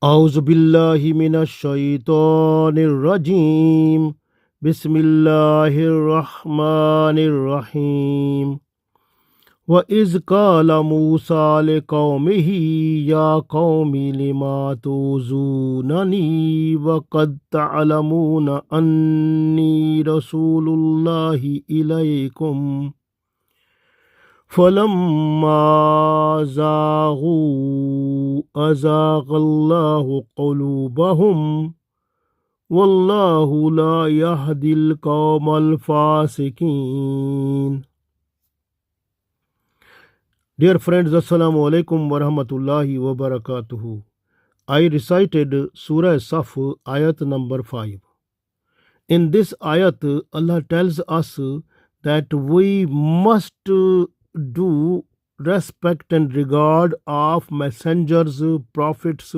أعوذ بالله من الشيطان الرجيم بسم الله الرحمن الرحيم وإذ قال موسى لقومه يا قوم لما توزونني وقد تعلمون أني رسول الله إليكم فلما زاغوا أزاغ الله قلوبهم والله لا يهدي القوم الفاسقين. Dear friends, Assalamu alaikum wa rahmatullahi wa barakatuhu. I recited Surah Saff Ayat number 5. In this ayat, Allah tells us that we must do respect and regard of messengers, prophets,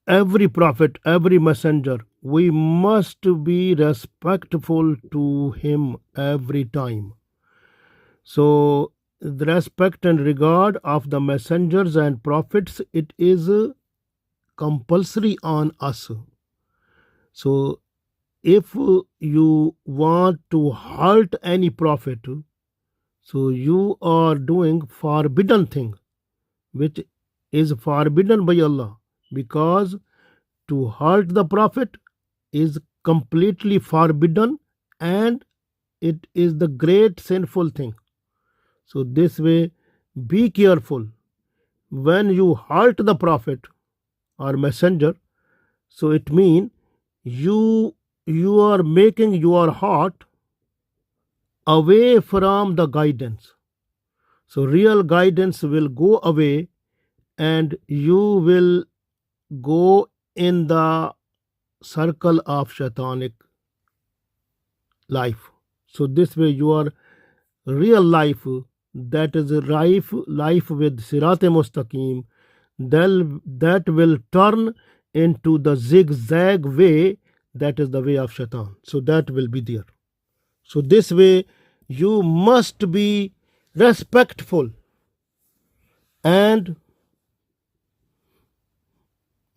every prophet, every messenger. We must be respectful to him every time. So, the respect and regard of the messengers and prophets, it is compulsory on us. So, if you want to hurt any prophet, so you are doing forbidden thing, which is forbidden by Allah, because to hurt the prophet is completely forbidden and it is the great sinful thing. So this way, be careful when you hurt the prophet or messenger. So it means you are making your heart away from the guidance. So real guidance will go away and you will go in the circle of shaitanic life. So this way your real life, that is a life with Sirat Mustaqim, that will turn into the zigzag way, that is the way of shaitan. So that will be there. So this way you must be respectful and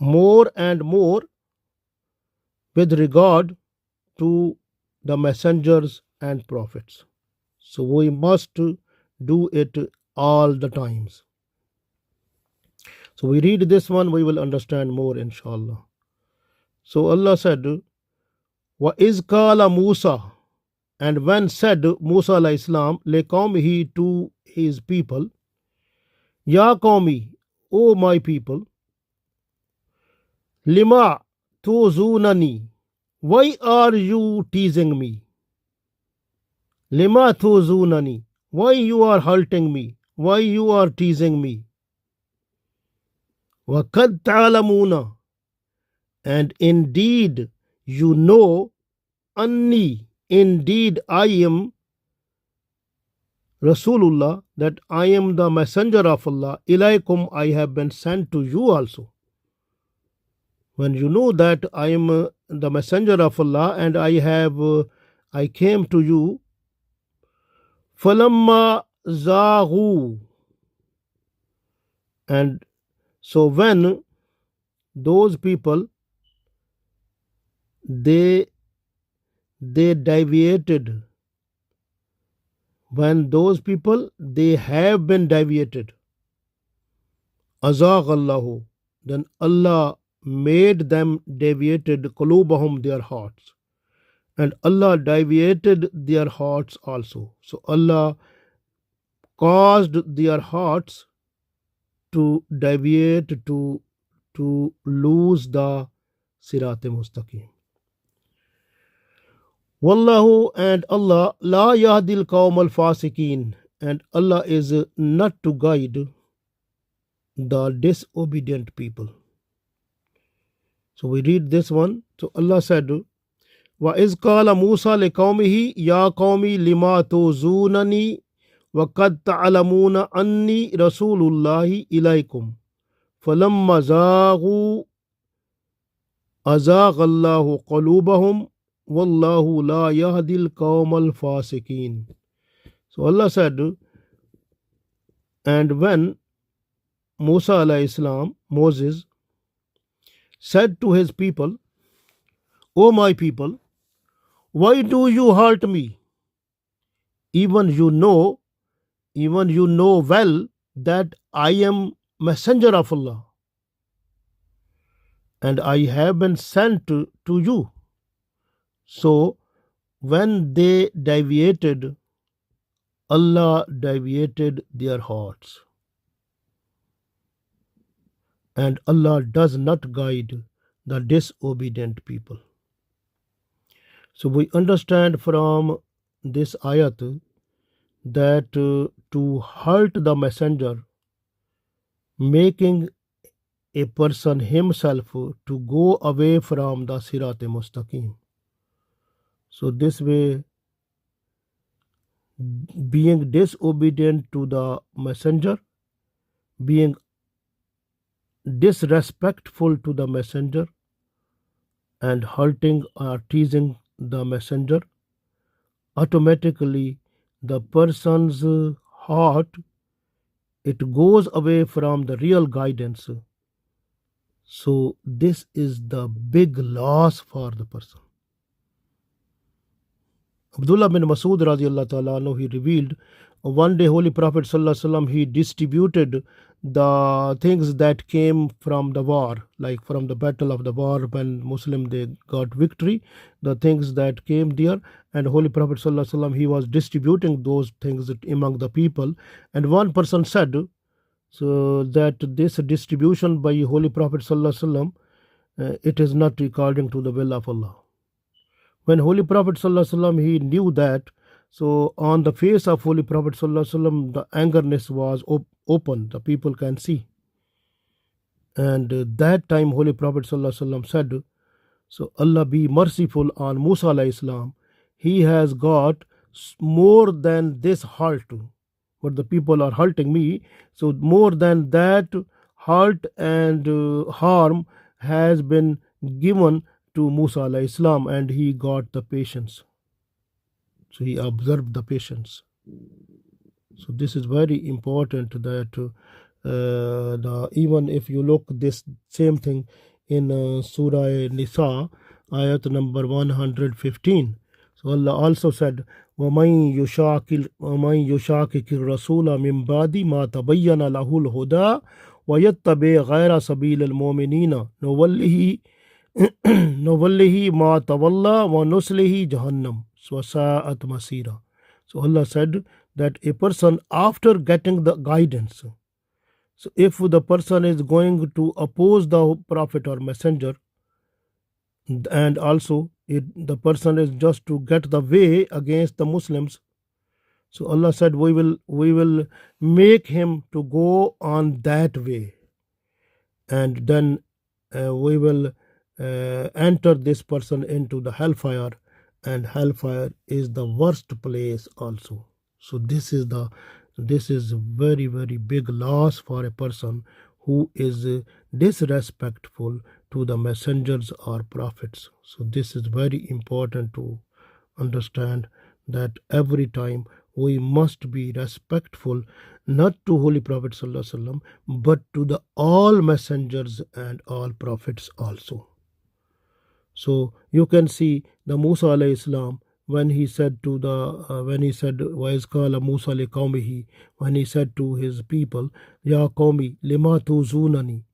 more with regard to the messengers and prophets. So we must do it all the times. So we read this one, we will understand more inshallah. So Allah said, Wa iz qala Musa, and when said Musa alayhi salam, liqawmihi, to his people, Ya qawmi, O my people, lima tuzunani, why are you teasing me? Lima tuzunani, why you are hurting me? Why you are teasing me? Wa qad ta'lamuna, and indeed you know, anni, indeed I am Rasulullah, that I am the messenger of Allah, ilaykum, I have been sent to you also. When you know that I am the messenger of Allah and I came to you, falamma zaghu, and so when those people they deviated, when those people they have been deviated, azagh Allahu, then Allah made them deviated, qulubahum, their hearts, and Allah deviated their hearts also. So Allah caused their hearts to deviate, to lose the Sirat Mustaqim. Wallahu, and Allah, la yahdil qawm al-fasiqeen, and Allah is not to guide the disobedient people. So we read this one. So Allah said, Wa iz qala Musa liqawmihi ya qawmi lima tuzunani wa qad ta'lamuna anni rasulullahi ilaykum falamma zaghu azagha Allahu qulubahum wallahu la yahdil qawm al-fasiqeen. So Allah said, and when Musa alayhi salam, Moses, said to his people, O my people, why do you hurt me? Even you know, even you know well that I am messenger of Allah, and I have been sent to you. So when they deviated, Allah deviated their hearts. And Allah does not guide the disobedient people. So we understand from this ayat that to hurt the messenger, making a person himself to go away from the Sirat Mustaqim. So this way, being disobedient to the messenger, being disrespectful to the messenger, and hurting or teasing the messenger, automatically the person's heart, it goes away from the real guidance. So this is the big loss for the person. Abdullah bin Masud radiallahu ta'ala anhu, he revealed one day Holy Prophet sallallahu alaihi wasallam, he distributed the things that came from the war, like from the battle of the war when Muslim they got victory, the things that came there, and Holy Prophet sallallahu alaihi wasallam, he was distributing those things among the people, and one person said so that this distribution by Holy Prophet sallallahu alaihi wasallam, it is not according to the will of Allah. When Holy Prophet sallallahu alaihi wasallam, he knew that, so on the face of Holy Prophet sallallahu alaihi wasallam, the angerness was open, the people can see. And that time Holy Prophet sallallahu alaihi wasallam said, so Allah be merciful on Musa alayhi salam, he has got more than this hurt, but the people are hurting me, so more than that hurt and harm has been given to Musa alayhi salam, and he got the patience. So he observed the patience. So this is very important that even if you look this same thing in Surah Nisa, ayat number 115. So Allah also said, وَمَن يُشَاكِكِ الرَّسُولَ مِن بَعْدِ مَا تَبَيَّنَ لَهُ الْهُدَى وَيَتَّبِعْ غَيْرَ سَبِيلِ الْمُؤْمِنِينَ نُوَلِّهِ مَا تَوَلَّى وَنُصْلِهِ جَهَنَّمَ وَسَاءَتْ مَصِيرًا. So Allah said that a person after getting the guidance, so if the person is going to oppose the prophet or messenger, and also the person is just to get the way against the Muslims, so Allah said we will make him to go on that way, and then we will enter this person into the hellfire, and hellfire is the worst place also. So this is very, very big loss for a person who is disrespectful to the messengers or prophets. So this is very important to understand that every time we must be respectful not to Holy Prophet sallallahu alaihi wasallam, but to the all messengers and all prophets also. So you can see the Musa alayhi salam, when he said to the when he said وَإِذْ قَالَ مُوسَى لِقَوْمِهِ, when he said to his people, Ya qawmi lima tuzunani,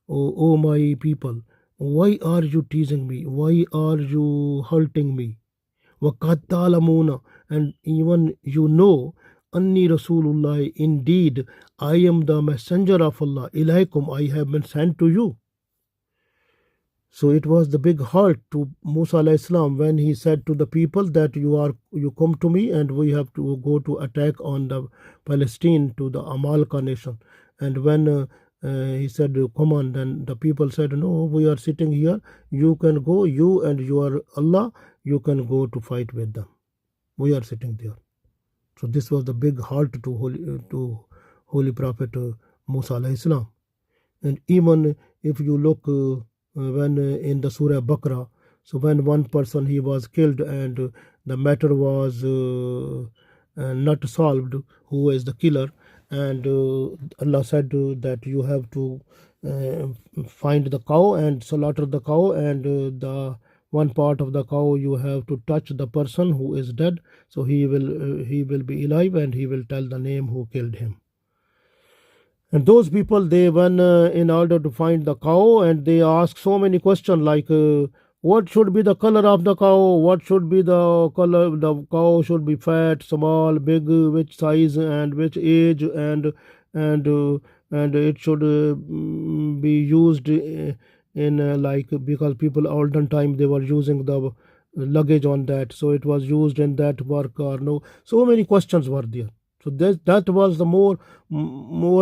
O my people, why are you teasing me, why are you hurting me? وَقَدْ تَعْلَمُونَ, and even you know, Anni Rasulullah, indeed I am the messenger of Allah, ilaykum, I have been sent to you. So it was the big hurt to Musa alayhi salam when he said to the people that you come to me and we have to go to attack on the Palestine, to the Amalka nation. And when he said come on, then the people said no, we are sitting here, you can go, you and your Allah, you can go to fight with them, we are sitting there. So this was the big hurt to Holy Prophet Musa alayhi salam. And even if you look when in the Surah Baqarah, so when one person he was killed and the matter was not solved, who is the killer, and Allah said that you have to find the cow and slaughter the cow, and the one part of the cow you have to touch the person who is dead, so he will be alive and he will tell the name who killed him. And those people, they went in order to find the cow, and they ask so many questions like what should be the color of the cow, what should be the color, the cow should be fat, small, big, which size and which age, and and it should be used in like, because people olden time they were using the luggage on that, so it was used in that work or no. So many questions were there. So that was the more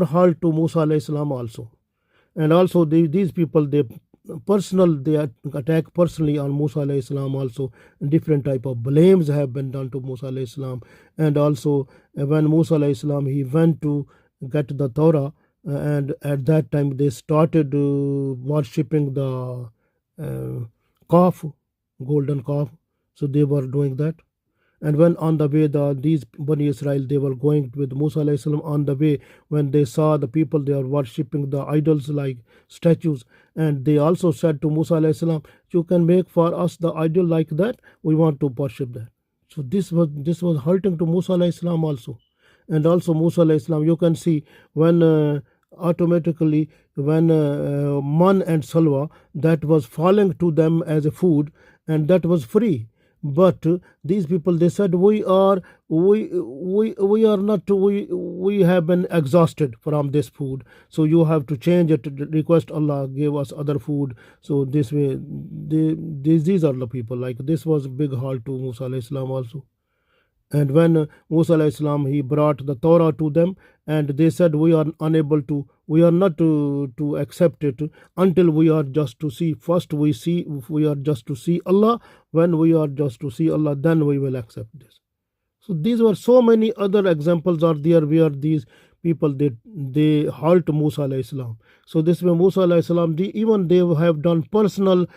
hard to Musa alayhi salam also. And also these people, they attack personally on Musa alayhi salam also. Different type of blames have been done to Musa alayhi salam. And also when Musa alayhi salam, he went to get the Torah, and at that time they started worshipping the calf, golden calf. So they were doing that. And when on the way, these Bani Israel, they were going with Musa alayhi salam, on the way, when they saw the people, they are worshipping the idols like statues, and they also said to Musa alayhi salam, you can make for us the idol like that, we want to worship that. So this was hurting to Musa alayhi salam also. And also Musa alayhi salam, you can see when automatically when man and salwa, that was falling to them as a food, and that was free. But these people, they said, we are not, we have been exhausted from this food, so you have to change it, request Allah give us other food. So this way these are the people, like this was big hard to Musa alayhi salam also. And when Musa alayhi salam, he brought the Torah to them, and they said, we are not to accept it until we are just to see. First we are just to see Allah. When we are just to see Allah, then we will accept this. So these were so many other examples are there where these people, they halt Musa alayhi salam. So this way Musa alayhi salam, they have done personal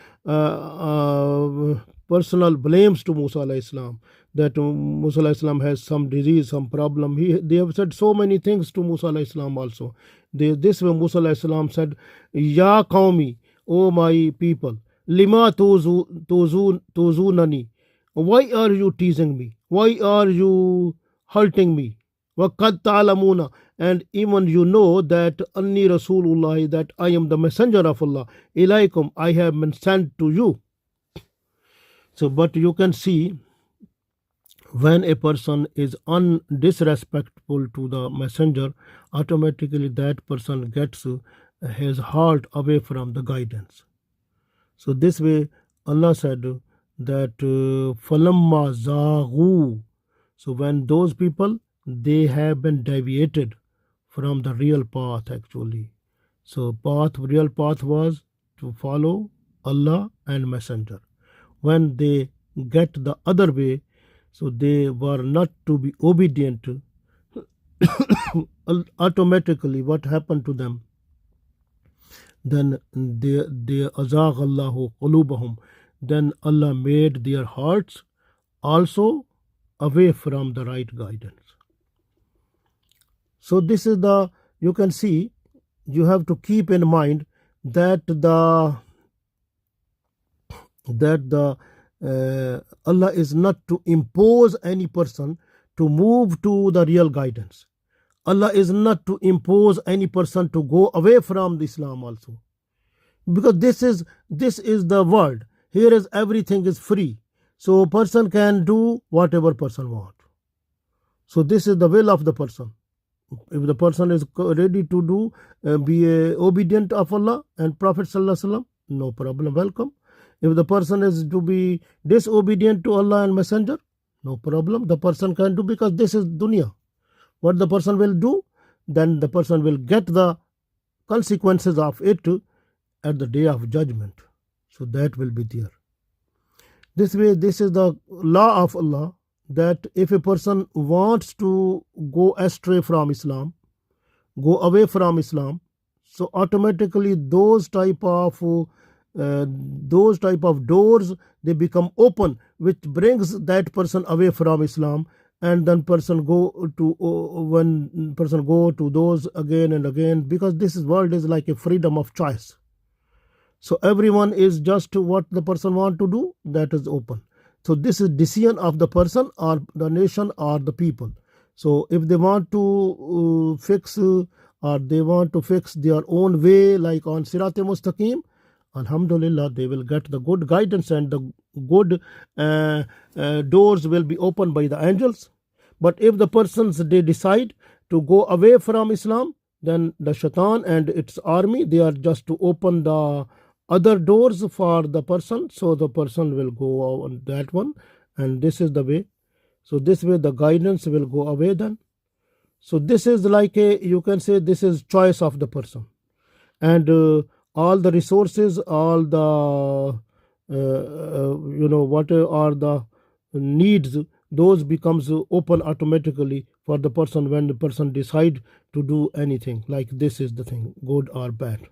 blames to Musa alayhi salam, that Musa alayhi salam has some disease, some problem. They have said so many things to Musa alayhi salam also. This way Musa alayhi salam said, Ya Qawmi, O my people, Lima tuzunani, why are you teasing me? Why are you hurting me? وَقَدْ تَعْلَمُونَ, and even you know that Anni Rasulullah, that I am the messenger of Allah, Ilaikum, I have been sent to you. So but you can see, when a person is disrespectful to the messenger, automatically that person gets his heart away from the guidance. So this way Allah said that falamma zaghu, so when those people, they have been deviated from the real path actually. So real path was to follow Allah and messenger. When they get the other way, so they were not to be obedient, automatically what happened to them? Then they azagh Allahu qulubahum, then Allah made their hearts also away from the right guidance. So this is you can see, you have to keep in mind that Allah is not to impose any person to move to the real guidance. Allah is not to impose any person to go away from the Islam also, because this is the world. Here is everything is free, so a person can do whatever person want. So this is the will of the person. If the person is ready to do be obedient of Allah and Prophet sallallahu alaihi wasallam, no problem, welcome. If the person is to be disobedient to Allah and messenger, no problem, the person can do, because this is dunya. What the person will do, then the person will get the consequences of it at the day of judgment. So that will be there. This way, this is the law of Allah, that if a person wants to go astray from Islam, go away from Islam, so automatically those type of doors, they become open, which brings that person away from Islam, and then person go to when person go to those again and again, because this world is like a freedom of choice. So everyone is just what the person want to do, that is open. So this is decision of the person or the nation or the people. So if they want to fix or they want to fix their own way, like on Sirat Mustaqim, Alhamdulillah, they will get the good guidance and the good doors will be opened by the angels. But if the persons they decide to go away from Islam, then the shaitan and its army, they are just to open the other doors for the person, so the person will go on that one, and this is the way. So this way the guidance will go away then. So this is like a, you can say this is choice of the person, and all the resources, all the what are the needs, those becomes open automatically for the person when the person decide to do anything, like this is the thing, good or bad.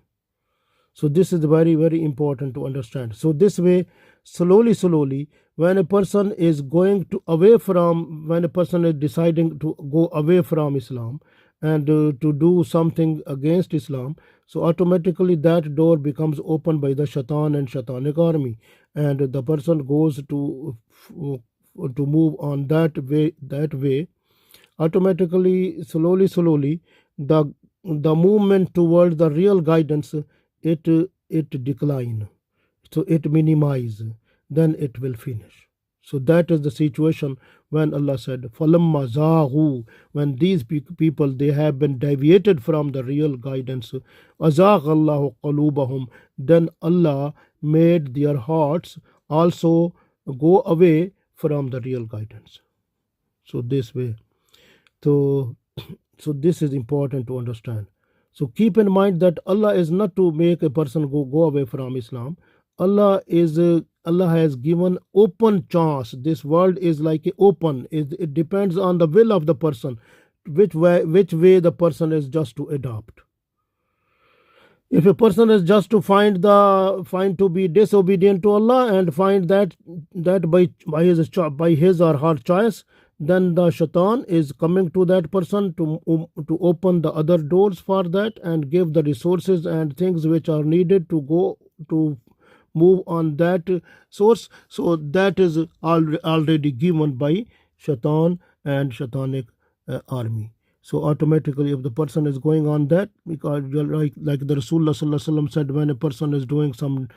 So this is very, very important to understand. So this way, slowly, when a person is going to away from, when a person is deciding to go away from Islam and to do something against Islam, so automatically that door becomes opened by the shaitan and shaitanic army, and the person goes to move on that way. Automatically, slowly, the movement toward the real guidance, it decline, so it minimize, then it will finish. So that is the situation when Allah said falamma zaghu, when these people they have been deviated from the real guidance, azaghallahu qulubahum, then Allah made their hearts also go away from the real guidance. So this way, so this is important to understand. So keep in mind that Allah is not to make a person go away from Islam. Allah has given open chance. This world is like open. It depends on the will of the person, which way the person is just to adopt. If a person is just to find to be disobedient to Allah and find that by his or her choice, then the shaitan is coming to that person to open the other doors for that and give the resources and things which are needed to go to move on that source. So that is already given by shaitan and shaitanic army. So automatically, if the person is going on that, because like the Rasulullah sallallahu alaihi wasallam said, when a person is doing some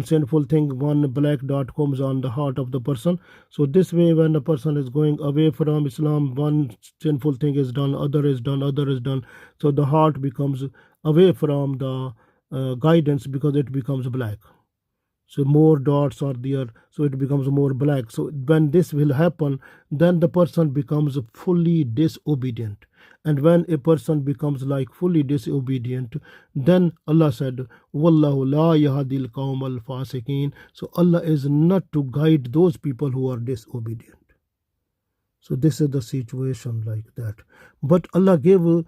sinful thing, one black dot comes on the heart of the person. So this way, when a person is going away from Islam, one sinful thing is done, other is done. So the heart becomes away from the guidance, because it becomes black. So more dots are there, so it becomes more black. So when this will happen, then the person becomes fully disobedient. And when a person becomes like fully disobedient, then Allah said, Wallahu la yahdil qawm al-fasiqeen. So Allah is not to guide those people who are disobedient. So this is the situation like that. But Allah gave a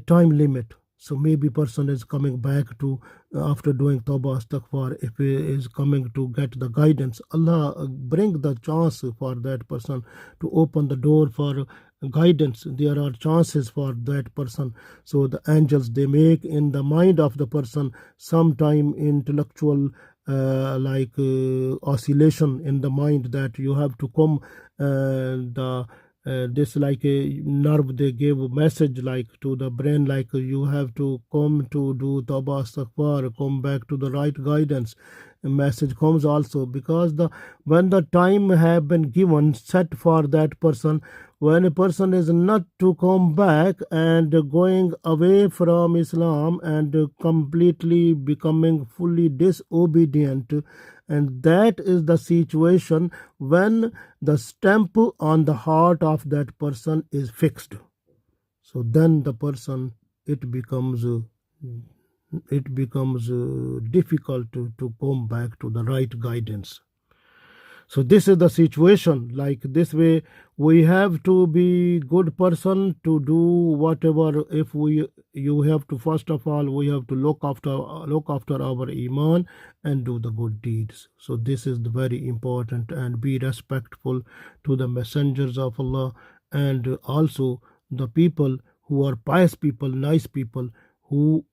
time limit. So maybe person is coming back to, after doing tawbah astaghfar, if he is coming to get the guidance, Allah bring the chance for that person to open the door for guidance. There are chances for that person. So the angels, they make in the mind of the person sometime intellectual oscillation in the mind, that you have to come this like a nerve, they give a message like to the brain, like you have to come to do tawbah astaghfar, come back to the right guidance. A message comes also, because when the time have been given set for that person, when a person is not to come back and going away from Islam and completely becoming fully disobedient, and that is the situation when the stamp on the heart of that person is fixed. So then the person, it becomes difficult to come back to the right guidance. So this is the situation. Like this way, we have to be good person to do whatever. If you have to, first of all, we have to look after our iman and do the good deeds. So this is very important, and be respectful to the messengers of Allah and also the people who are pious people, nice people, who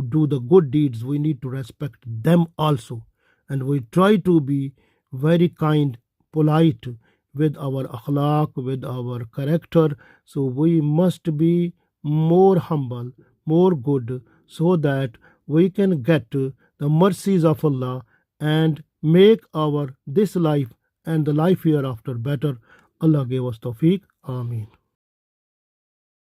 do the good deeds, we need to respect them also. And we try to be very kind, polite with our akhlaq, with our character. So we must be more humble, more good, so that we can get the mercies of Allah and make our this life and the life hereafter better. Allah gave us tawfiq. Ameen.